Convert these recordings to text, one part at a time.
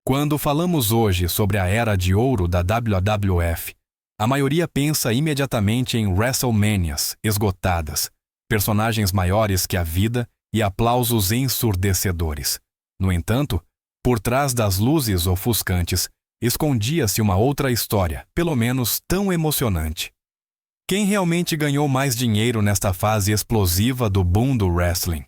Quando falamos hoje sobre a era de ouro da WWF, a maioria pensa imediatamente em WrestleManias esgotadas, personagens maiores que a vida e aplausos ensurdecedores. No entanto, por trás das luzes ofuscantes, escondia-se uma outra história, pelo menos tão emocionante. Quem realmente ganhou mais dinheiro nesta fase explosiva do boom do wrestling?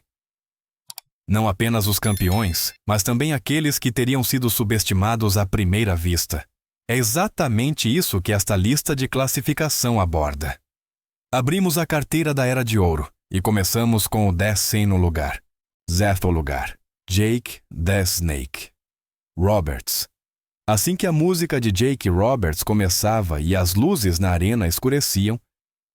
Não apenas os campeões, mas também aqueles que teriam sido subestimados à primeira vista. É exatamente isso que esta lista de classificação aborda. Abrimos a carteira da Era de Ouro e começamos com o 10º lugar. 10º lugar. Jake the Snake Roberts. Assim que a música de Jake Roberts começava e as luzes na arena escureciam,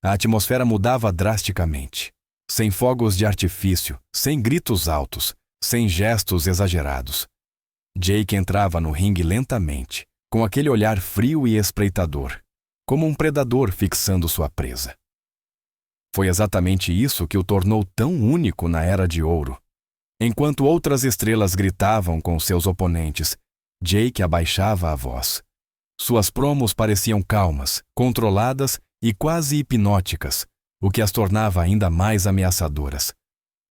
a atmosfera mudava drasticamente. Sem fogos de artifício, sem gritos altos, sem gestos exagerados. Jake entrava no ringue lentamente, com aquele olhar frio e espreitador, como um predador fixando sua presa. Foi exatamente isso que o tornou tão único na Era de Ouro. Enquanto outras estrelas gritavam com seus oponentes, Jake abaixava a voz. Suas promos pareciam calmas, controladas e quase hipnóticas, o que as tornava ainda mais ameaçadoras.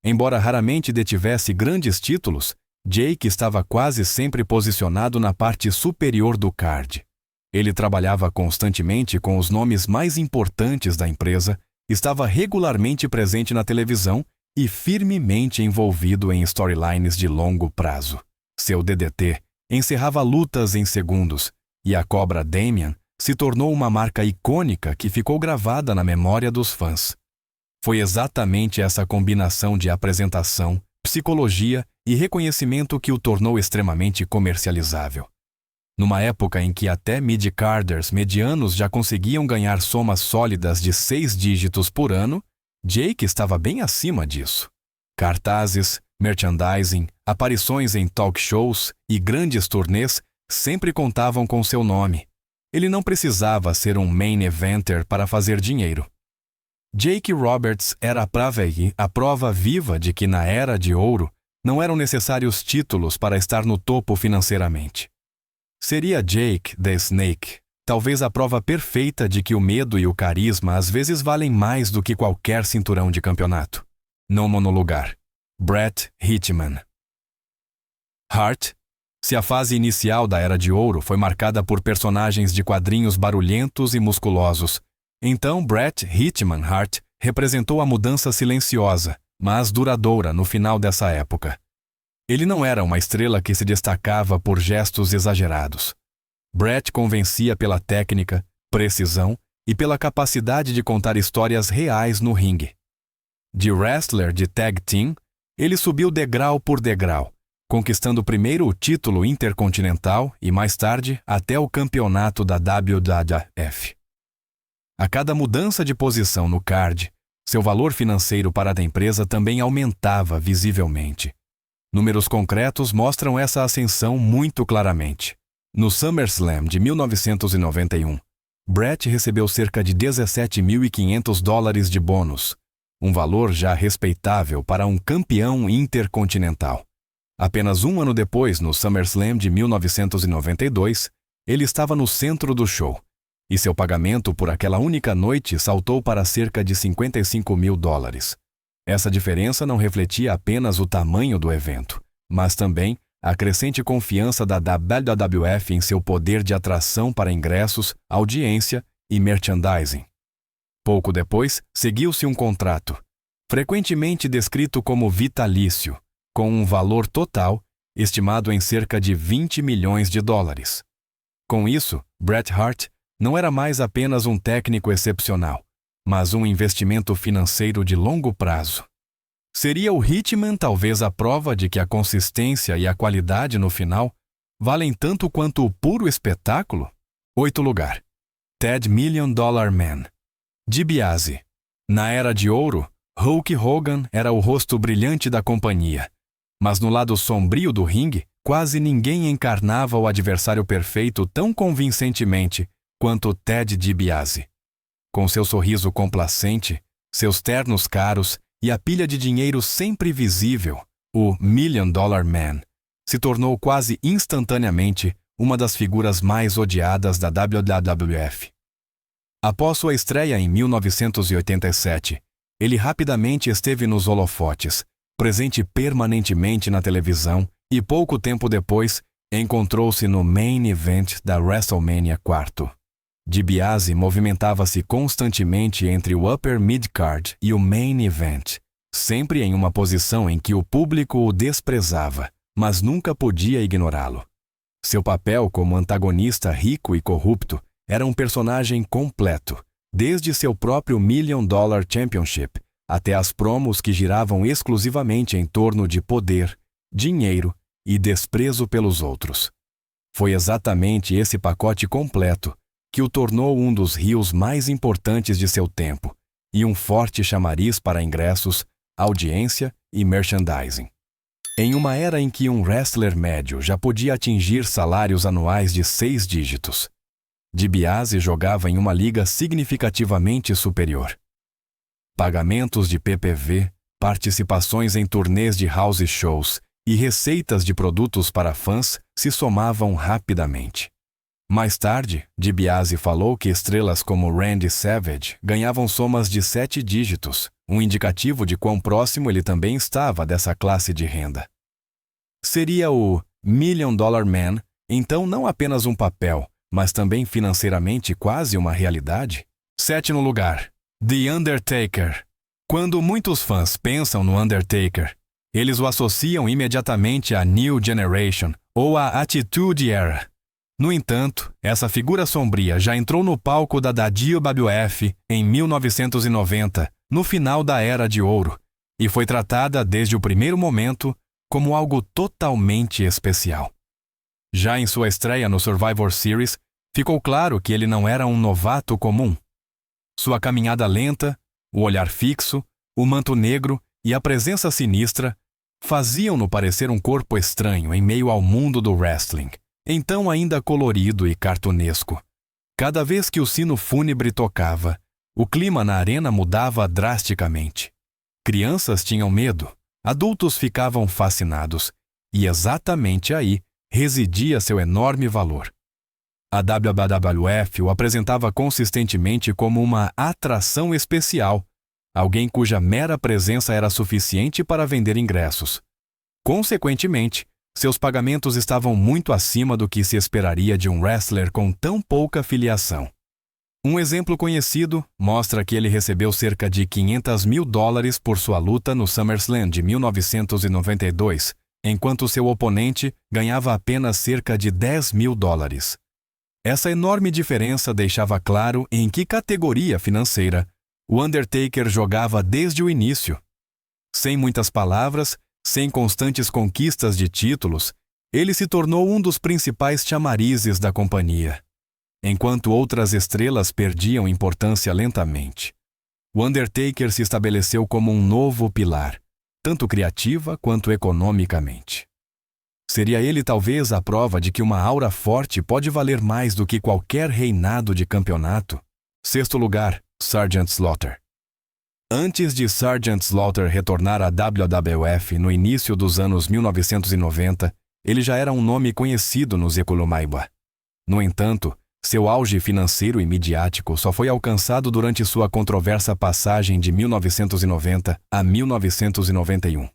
Embora raramente detivesse grandes títulos, Jake estava quase sempre posicionado na parte superior do card. Ele trabalhava constantemente com os nomes mais importantes da empresa, estava regularmente presente na televisão e firmemente envolvido em storylines de longo prazo. Seu DDT encerrava lutas em segundos, e a cobra Damian se tornou uma marca icônica que ficou gravada na memória dos fãs. Foi exatamente essa combinação de apresentação, psicologia e reconhecimento que o tornou extremamente comercializável. Numa época em que até mid-carders medianos já conseguiam ganhar somas sólidas de 6 dígitos por ano, Jake estava bem acima disso. Cartazes, merchandising, aparições em talk shows e grandes turnês sempre contavam com seu nome. Ele não precisava ser um main eventer para fazer dinheiro. Jake Roberts era a prova viva de que na Era de Ouro não eram necessários títulos para estar no topo financeiramente. Seria Jake the Snake, talvez a prova perfeita de que o medo e o carisma às vezes valem mais do que qualquer cinturão de campeonato. 9º lugar. Bret Hitman. Hart. Se a fase inicial da Era de Ouro foi marcada por personagens de quadrinhos barulhentos e musculosos, então Bret Hitman Hart representou a mudança silenciosa, mas duradoura no final dessa época. Ele não era uma estrela que se destacava por gestos exagerados. Bret convencia pela técnica, precisão e pela capacidade de contar histórias reais no ringue. De wrestler de tag team, ele subiu degrau por degrau, conquistando primeiro o título intercontinental e mais tarde até o campeonato da WWF. A cada mudança de posição no card, seu valor financeiro para a empresa também aumentava visivelmente. Números concretos mostram essa ascensão muito claramente. No SummerSlam de 1991, Bret recebeu cerca de $17.500 de bônus, um valor já respeitável para um campeão intercontinental. Apenas um ano depois, no SummerSlam de 1992, ele estava no centro do show, e seu pagamento por aquela única noite saltou para cerca de $55.000. Essa diferença não refletia apenas o tamanho do evento, mas também a crescente confiança da WWF em seu poder de atração para ingressos, audiência e merchandising. Pouco depois, seguiu-se um contrato, frequentemente descrito como vitalício, com um valor total estimado em cerca de $20 milhões. Com isso, Bret Hart não era mais apenas um técnico excepcional, mas um investimento financeiro de longo prazo. Seria o Hitman talvez a prova de que a consistência e a qualidade no final valem tanto quanto o puro espetáculo? 8º lugar. Ted Million Dollar Man. DiBiase. Na Era de Ouro, Hulk Hogan era o rosto brilhante da companhia, mas no lado sombrio do ringue, quase ninguém encarnava o adversário perfeito tão convincentemente quanto Ted DiBiase. Com seu sorriso complacente, seus ternos caros e a pilha de dinheiro sempre visível, o Million Dollar Man se tornou quase instantaneamente uma das figuras mais odiadas da WWF. Após sua estreia em 1987, ele rapidamente esteve nos holofotes, presente permanentemente na televisão e pouco tempo depois encontrou-se no Main Event da WrestleMania 4. DiBiase movimentava-se constantemente entre o Upper Mid-Card e o Main Event, sempre em uma posição em que o público o desprezava, mas nunca podia ignorá-lo. Seu papel como antagonista rico e corrupto era um personagem completo, desde seu próprio $1 Million Championship até as promos que giravam exclusivamente em torno de poder, dinheiro e desprezo pelos outros. Foi exatamente esse pacote completo que o tornou um dos heels mais importantes de seu tempo e um forte chamariz para ingressos, audiência e merchandising. Em uma era em que um wrestler médio já podia atingir salários anuais de 6 dígitos, DiBiase jogava em uma liga significativamente superior. Pagamentos de PPV, participações em turnês de house shows e receitas de produtos para fãs se somavam rapidamente. Mais tarde, DiBiase falou que estrelas como Randy Savage ganhavam somas de 7 dígitos, um indicativo de quão próximo ele também estava dessa classe de renda. Seria o $1 Million Man, então não apenas um papel, mas também financeiramente quase uma realidade? 7º lugar, The Undertaker. Quando muitos fãs pensam no Undertaker, eles o associam imediatamente à New Generation ou à Attitude Era. No entanto, essa figura sombria já entrou no palco da WWF em 1990, no final da Era de Ouro, e foi tratada desde o primeiro momento como algo totalmente especial. Já em sua estreia no Survivor Series, ficou claro que ele não era um novato comum. Sua caminhada lenta, o olhar fixo, o manto negro e a presença sinistra faziam-no parecer um corpo estranho em meio ao mundo do wrestling, então ainda colorido e cartunesco. Cada vez que o sino fúnebre tocava, o clima na arena mudava drasticamente. Crianças tinham medo, adultos ficavam fascinados, e exatamente aí residia seu enorme valor. A WWF o apresentava consistentemente como uma atração especial, alguém cuja mera presença era suficiente para vender ingressos. Consequentemente, seus pagamentos estavam muito acima do que se esperaria de um wrestler com tão pouca filiação. Um exemplo conhecido mostra que ele recebeu cerca de $500 mil por sua luta no SummerSlam de 1992, enquanto seu oponente ganhava apenas cerca de $10 mil. Essa enorme diferença deixava claro em que categoria financeira o Undertaker jogava desde o início. Sem muitas palavras, sem constantes conquistas de títulos, ele se tornou um dos principais chamarizes da companhia, enquanto outras estrelas perdiam importância lentamente. O Undertaker se estabeleceu como um novo pilar, tanto criativa quanto economicamente. Seria ele talvez a prova de que uma aura forte pode valer mais do que qualquer reinado de campeonato? 6º lugar, Sergeant Slaughter. Antes de Sergeant Slaughter retornar à WWF no início dos anos 1990, ele já era um nome conhecido no Zekulumaiba. No entanto, seu auge financeiro e midiático só foi alcançado durante sua controversa passagem de 1990 a 1991.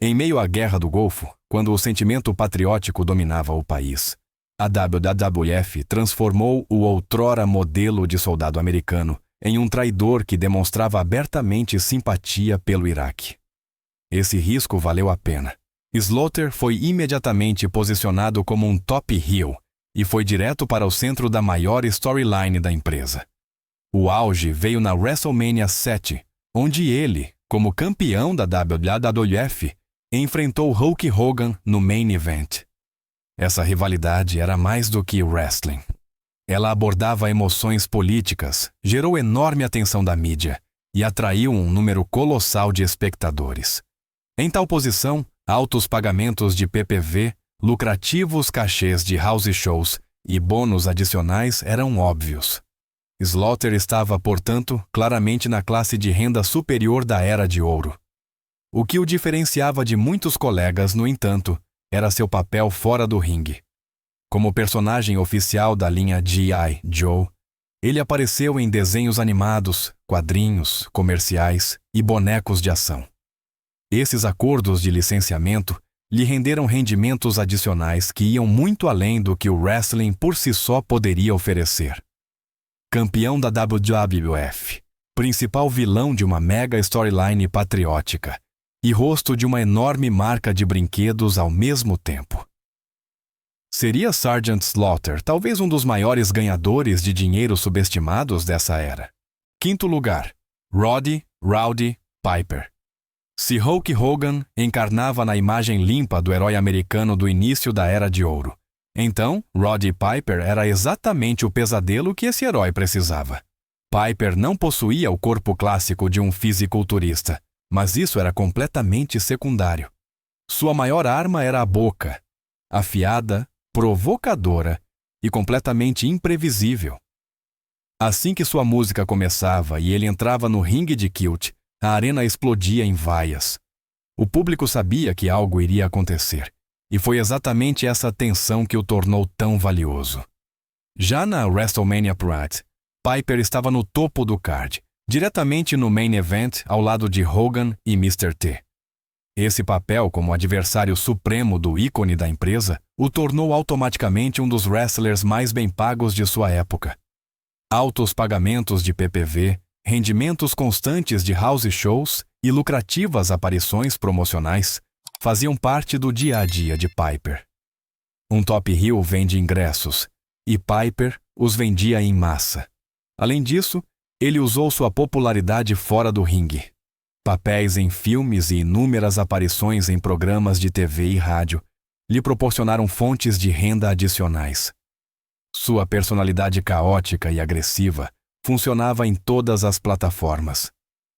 Em meio à Guerra do Golfo, quando o sentimento patriótico dominava o país, a WWF transformou o outrora modelo de soldado americano em um traidor que demonstrava abertamente simpatia pelo Iraque. Esse risco valeu a pena. Slaughter foi imediatamente posicionado como um top heel e foi direto para o centro da maior storyline da empresa. O auge veio na WrestleMania 7, onde ele, como campeão da WWF, enfrentou Hulk Hogan no Main Event. Essa rivalidade era mais do que wrestling. Ela abordava emoções políticas, gerou enorme atenção da mídia e atraiu um número colossal de espectadores. Em tal posição, altos pagamentos de PPV, lucrativos cachês de house shows e bônus adicionais eram óbvios. Slaughter estava, portanto, claramente na classe de renda superior da Era de Ouro. O que o diferenciava de muitos colegas, no entanto, era seu papel fora do ringue. Como personagem oficial da linha G.I. Joe, ele apareceu em desenhos animados, quadrinhos, comerciais e bonecos de ação. Esses acordos de licenciamento lhe renderam rendimentos adicionais que iam muito além do que o wrestling por si só poderia oferecer. Campeão da WWF, principal vilão de uma mega storyline patriótica e rosto de uma enorme marca de brinquedos ao mesmo tempo. Seria Sergeant Slaughter talvez um dos maiores ganhadores de dinheiro subestimados dessa era. Quinto lugar, Roddy Rowdy Piper. Se Hulk Hogan encarnava na imagem limpa do herói americano do início da Era de Ouro, então Roddy Piper era exatamente o pesadelo que esse herói precisava. Piper não possuía o corpo clássico de um fisiculturista, mas isso era completamente secundário. Sua maior arma era a boca, afiada, provocadora e completamente imprevisível. Assim que sua música começava e ele entrava no ringue de Kilt, a arena explodia em vaias. O público sabia que algo iria acontecer, e foi exatamente essa tensão que o tornou tão valioso. Já na WrestleMania Pride, Piper estava no topo do card, diretamente no main event ao lado de Hogan e Mr. T. Esse papel como adversário supremo do ícone da empresa o tornou automaticamente um dos wrestlers mais bem pagos de sua época. Altos pagamentos de PPV, rendimentos constantes de house shows e lucrativas aparições promocionais faziam parte do dia a dia de Piper. Um top heel vende ingressos, e Piper os vendia em massa. Além disso, ele usou sua popularidade fora do ringue. Papéis em filmes e inúmeras aparições em programas de TV e rádio lhe proporcionaram fontes de renda adicionais. Sua personalidade caótica e agressiva funcionava em todas as plataformas.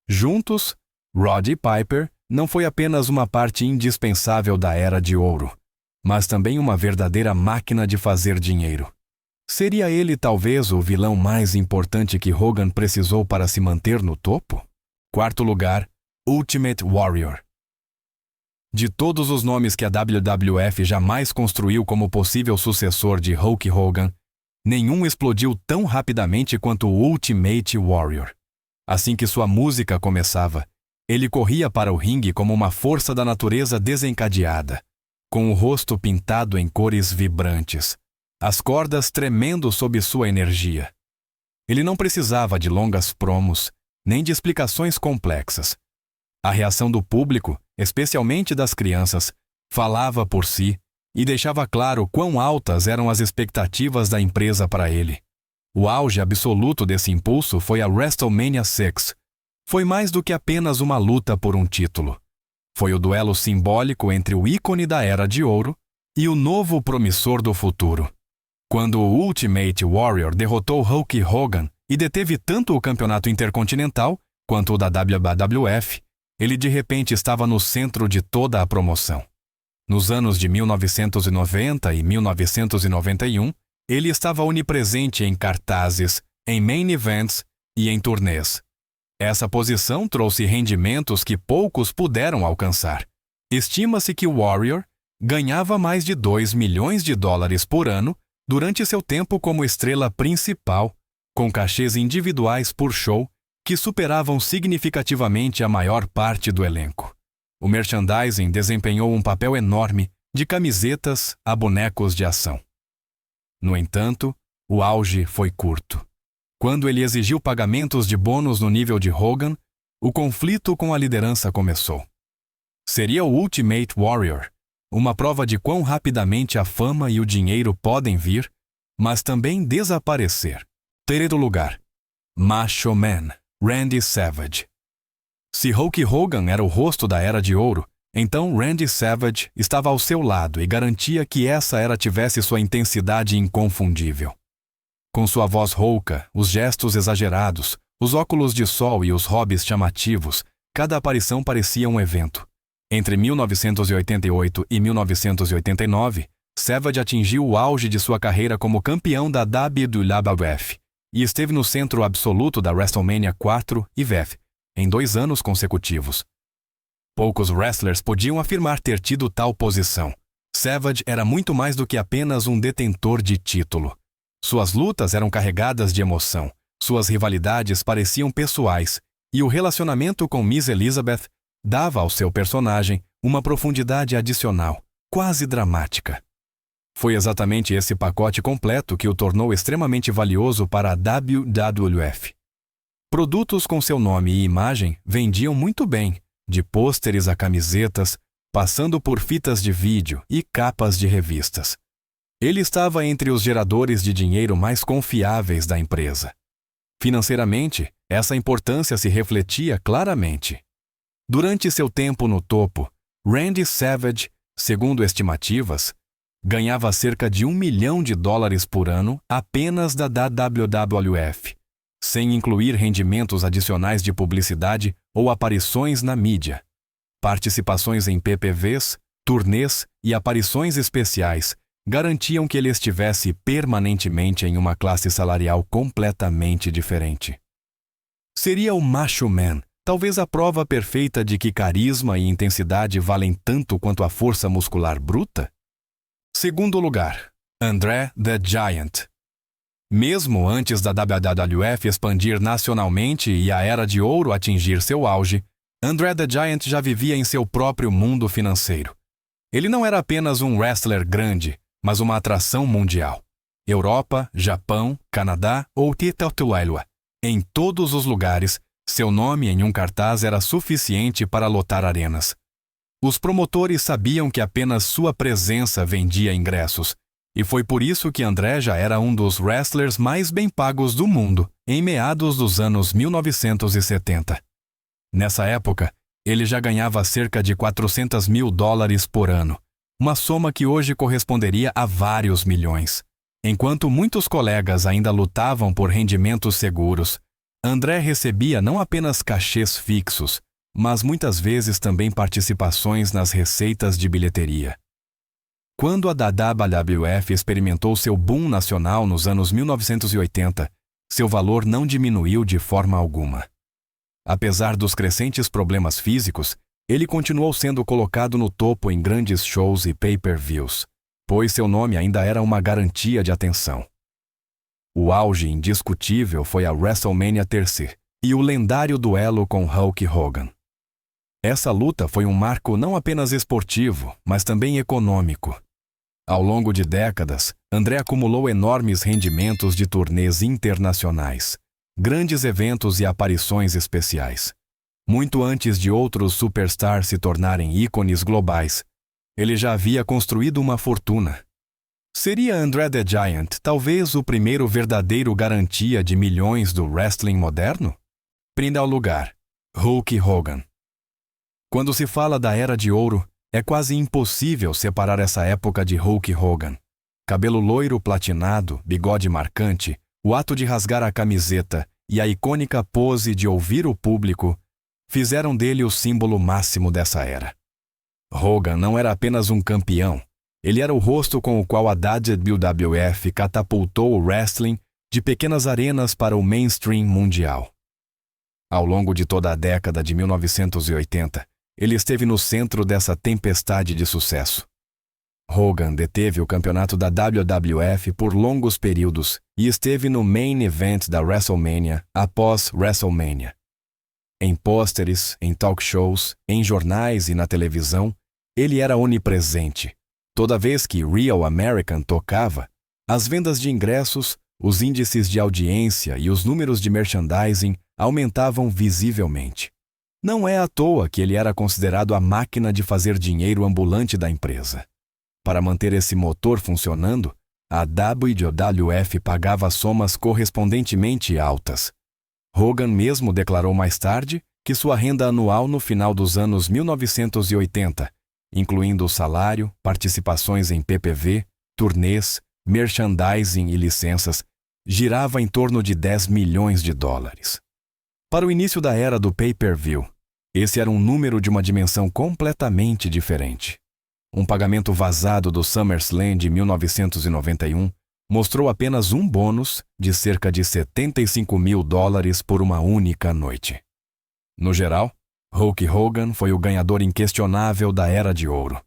Juntos, Roddy Piper não foi apenas uma parte indispensável da Era de Ouro, mas também uma verdadeira máquina de fazer dinheiro. Seria ele talvez o vilão mais importante que Hogan precisou para se manter no topo? Quarto lugar, Ultimate Warrior. De todos os nomes que a WWF jamais construiu como possível sucessor de Hulk Hogan, nenhum explodiu tão rapidamente quanto o Ultimate Warrior. Assim que sua música começava, ele corria para o ringue como uma força da natureza desencadeada, com o rosto pintado em cores vibrantes, as cordas tremendo sob sua energia. Ele não precisava de longas promos, nem de explicações complexas. A reação do público, especialmente das crianças, falava por si e deixava claro quão altas eram as expectativas da empresa para ele. O auge absoluto desse impulso foi a WrestleMania 6. Foi mais do que apenas uma luta por um título. Foi o duelo simbólico entre o ícone da Era de Ouro e o novo promissor do futuro. Quando o Ultimate Warrior derrotou Hulk Hogan e deteve tanto o campeonato intercontinental quanto o da WWF, ele de repente estava no centro de toda a promoção. Nos anos de 1990 e 1991, ele estava onipresente em cartazes, em main events e em turnês. Essa posição trouxe rendimentos que poucos puderam alcançar. Estima-se que o Warrior ganhava mais de $2 milhões por ano durante seu tempo como estrela principal, com cachês individuais por show que superavam significativamente a maior parte do elenco. O merchandising desempenhou um papel enorme, de camisetas a bonecos de ação. No entanto, o auge foi curto. Quando ele exigiu pagamentos de bônus no nível de Hogan, o conflito com a liderança começou. Seria o Ultimate Warrior, uma prova de quão rapidamente a fama e o dinheiro podem vir, mas também desaparecer. Terceiro lugar, Macho Man, Randy Savage. Se Hulk Hogan era o rosto da Era de Ouro, então Randy Savage estava ao seu lado e garantia que essa era tivesse sua intensidade inconfundível. Com sua voz rouca, os gestos exagerados, os óculos de sol e os hobbies chamativos, cada aparição parecia um evento. Entre 1988 e 1989, Savage atingiu o auge de sua carreira como campeão da WWF e esteve no centro absoluto da WrestleMania 4 e VF, em 2 anos consecutivos. Poucos wrestlers podiam afirmar ter tido tal posição. Savage era muito mais do que apenas um detentor de título. Suas lutas eram carregadas de emoção, suas rivalidades pareciam pessoais, e o relacionamento com Miss Elizabeth dava ao seu personagem uma profundidade adicional, quase dramática. Foi exatamente esse pacote completo que o tornou extremamente valioso para a WWF. Produtos com seu nome e imagem vendiam muito bem, de pôsteres a camisetas, passando por fitas de vídeo e capas de revistas. Ele estava entre os geradores de dinheiro mais confiáveis da empresa. Financeiramente, essa importância se refletia claramente. Durante seu tempo no topo, Randy Savage, segundo estimativas, ganhava cerca de $1 milhão por ano apenas da WWF, sem incluir rendimentos adicionais de publicidade ou aparições na mídia. Participações em PPVs, turnês e aparições especiais garantiam que ele estivesse permanentemente em uma classe salarial completamente diferente. Seria o Macho Man, talvez a prova perfeita de que carisma e intensidade valem tanto quanto a força muscular bruta? Segundo lugar, André the Giant. Mesmo antes da WWF expandir nacionalmente e a Era de Ouro atingir seu auge, André the Giant já vivia em seu próprio mundo financeiro. Ele não era apenas um wrestler grande, mas uma atração mundial. Europa, Japão, Canadá ou Titatuelua. Em todos os lugares, seu nome em um cartaz era suficiente para lotar arenas. Os promotores sabiam que apenas sua presença vendia ingressos, e foi por isso que André já era um dos wrestlers mais bem pagos do mundo, em meados dos anos 1970. Nessa época, ele já ganhava cerca de $400 mil por ano, uma soma que hoje corresponderia a vários milhões. Enquanto muitos colegas ainda lutavam por rendimentos seguros, André recebia não apenas cachês fixos, mas muitas vezes também participações nas receitas de bilheteria. Quando a WWF experimentou seu boom nacional nos anos 1980, seu valor não diminuiu de forma alguma. Apesar dos crescentes problemas físicos, ele continuou sendo colocado no topo em grandes shows e pay-per-views, pois seu nome ainda era uma garantia de atenção. O auge indiscutível foi a WrestleMania 3 e o lendário duelo com Hulk Hogan. Essa luta foi um marco não apenas esportivo, mas também econômico. Ao longo de décadas, André acumulou enormes rendimentos de turnês internacionais, grandes eventos e aparições especiais. Muito antes de outros superstars se tornarem ícones globais, ele já havia construído uma fortuna. Seria André the Giant talvez o primeiro verdadeiro garantia de milhões do wrestling moderno? Primeiro lugar, Hulk Hogan. Quando se fala da Era de Ouro, é quase impossível separar essa época de Hulk Hogan. Cabelo loiro platinado, bigode marcante, o ato de rasgar a camiseta e a icônica pose de ouvir o público fizeram dele o símbolo máximo dessa era. Hogan não era apenas um campeão, ele era o rosto com o qual a WWF catapultou o wrestling de pequenas arenas para o mainstream mundial. Ao longo de toda a década de 1980, ele esteve no centro dessa tempestade de sucesso. Hogan deteve o campeonato da WWF por longos períodos e esteve no main event da WrestleMania após WrestleMania. Em pôsteres, em talk shows, em jornais e na televisão, ele era onipresente. Toda vez que Real American tocava, as vendas de ingressos, os índices de audiência e os números de merchandising aumentavam visivelmente. Não é à toa que ele era considerado a máquina de fazer dinheiro ambulante da empresa. Para manter esse motor funcionando, a WWF pagava somas correspondentemente altas. Hogan mesmo declarou mais tarde que sua renda anual no final dos anos 1980, incluindo o salário, participações em PPV, turnês, merchandising e licenças, girava em torno de $10 milhões. Para o início da era do pay-per-view, esse era um número de uma dimensão completamente diferente. Um pagamento vazado do SummerSlam de 1991 mostrou apenas um bônus de cerca de $75 mil por uma única noite. No geral, Hulk Hogan foi o ganhador inquestionável da Era de Ouro.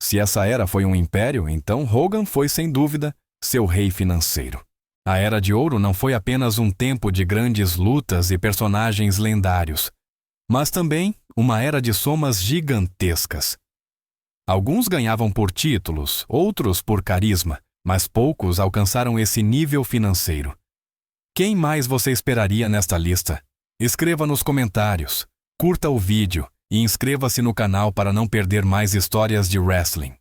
Se essa era foi um império, então Hogan foi, sem dúvida, seu rei financeiro. A Era de Ouro não foi apenas um tempo de grandes lutas e personagens lendários, mas também uma era de somas gigantescas. Alguns ganhavam por títulos, outros por carisma, mas poucos alcançaram esse nível financeiro. Quem mais você esperaria nesta lista? Escreva nos comentários, curta o vídeo e inscreva-se no canal para não perder mais histórias de wrestling.